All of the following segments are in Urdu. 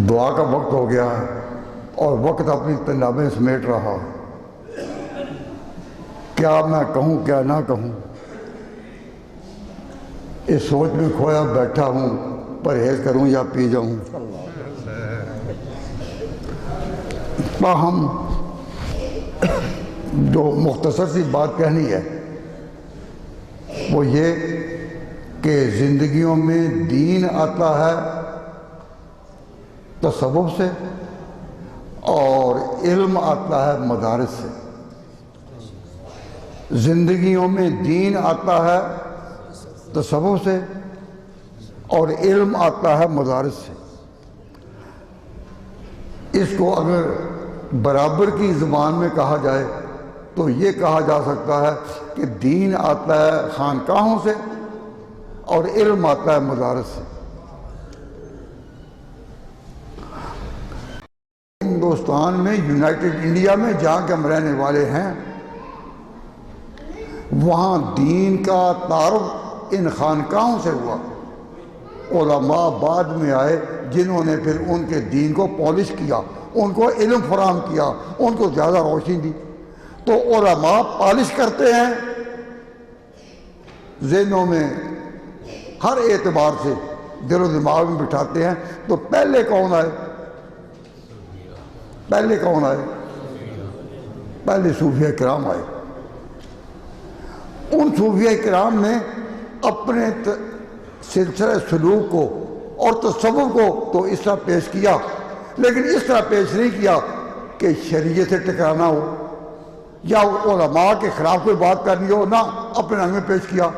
دعا کا وقت ہو گیا ہے اور وقت اپنی طلبیں سمیٹ رہا ہے۔ کیا میں کہوں کیا نہ کہوں، اس سوچ میں کھویا بیٹھا ہوں، پرہیز کروں یا پی جاؤں۔ تاہم جو مختصر سی بات کہنی ہے وہ یہ کہ زندگیوں میں دین آتا ہے تصوف سے اور علم آتا ہے مدارس سے۔ زندگیوں میں دین آتا ہے تصوف سے اور علم آتا ہے مدارس سے۔ اس کو اگر برابر کی زبان میں کہا جائے تو یہ کہا جا سکتا ہے کہ دین آتا ہے خانقاہوں سے اور علم آتا ہے مدارس سے۔ ہندوستان میں، یونائٹڈ انڈیا میں جہاں کے ہم رہنے والے ہیں، وہاں دین کا تعارف ان خانقاہوں سے ہوا۔ علماء بعد میں آئے جنہوں نے پھر ان کے دین کو پالش کیا، ان کو علم فراہم کیا، ان کو زیادہ روشنی دی۔ تو علماء پالش کرتے ہیں، ذہنوں میں ہر اعتبار سے دل و دماغ میں بٹھاتے ہیں۔ تو پہلے کون آئے؟ پہلے کون آئے؟ پہلے صوفیہ کرام آئے۔ ان صوفیہ کرام نے اپنے سلسلہ سلوک کو اور تصوف کو تو اس طرح پیش کیا، لیکن اس طرح پیش نہیں کیا کہ شریعت سے ٹکرانا ہو یا علماء کے خلاف کوئی بات کرنی ہو، نہ اپنے رنگ میں پیش کیا۔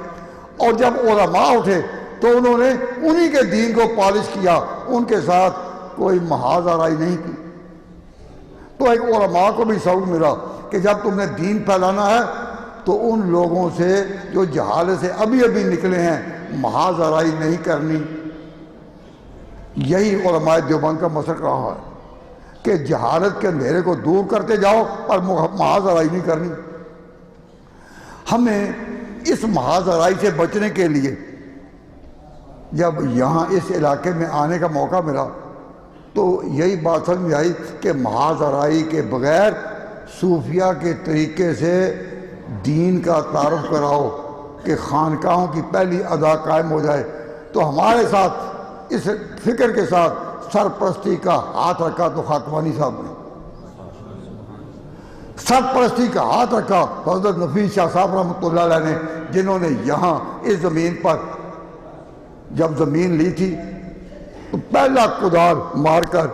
اور جب علماء اٹھے تو انہوں نے انہی کے دین کو پالش کیا، ان کے ساتھ کوئی محاذ آرائی نہیں کی۔ تو ایک علماء کو بھی سبق ملا کہ جب تم نے دین پھیلانا ہے تو ان لوگوں سے جو جہالت سے ابھی ابھی نکلے ہیں محاذ آرائی نہیں کرنی۔ یہی علماء دیوبند کا مسلک رہا ہے کہ جہالت کے اندھیرے کو دور کرتے جاؤ اور محاذ آرائی نہیں کرنی۔ ہمیں اس محاذ آرائی سے بچنے کے لیے جب یہاں اس علاقے میں آنے کا موقع ملا تو یہی بات سمجھ میں آئی کہ محاذ آرائی کے بغیر صوفیہ کے طریقے سے دین کا تعارف کراؤ کہ خانقاہوں کی پہلی ادا قائم ہو جائے۔ تو ہمارے ساتھ اس فکر کے ساتھ سرپرستی کا ہاتھ رکھا تو خاکوانی صاحب نے، سرپرستی کا ہاتھ رکھا حضرت نفیس شاہ صاحب رحمۃ اللہ علیہ نے، جنہوں نے یہاں اس زمین پر جب زمین لی تھی تو پہلا کدال مار کر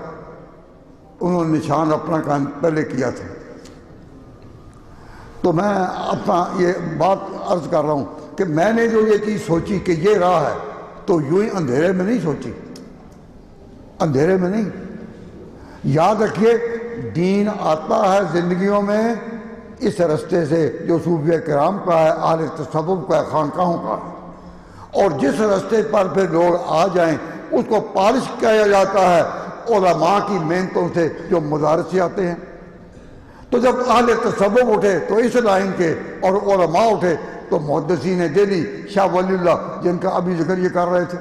انہوں نے نشان اپنا کام پہلے کیا تھا۔ تو میں اپنا یہ بات عرض کر رہا ہوں کہ میں نے جو یہ چیز سوچی کہ یہ راہ ہے تو یوں ہی اندھیرے میں نہیں سوچی، اندھیرے میں نہیں۔ یاد رکھیے دین آتا ہے زندگیوں میں اس رستے سے جو صوفیہ کرام کا ہے، اہل تصوف کا ہے، خانقاہوں کا ہے، اور جس رستے پر پھر لوگ آ جائیں اس کو پالش کیا جاتا ہے علماء کی محنتوں سے جو مدارس سے آتے ہیں۔ تو جب اہل تصوف اٹھے تو اس لائن کے، اور علماء اٹھے تو محدثین دہلی، شاہ ولی اللہ، جن کا ابھی ذکر یہ کر رہے تھے۔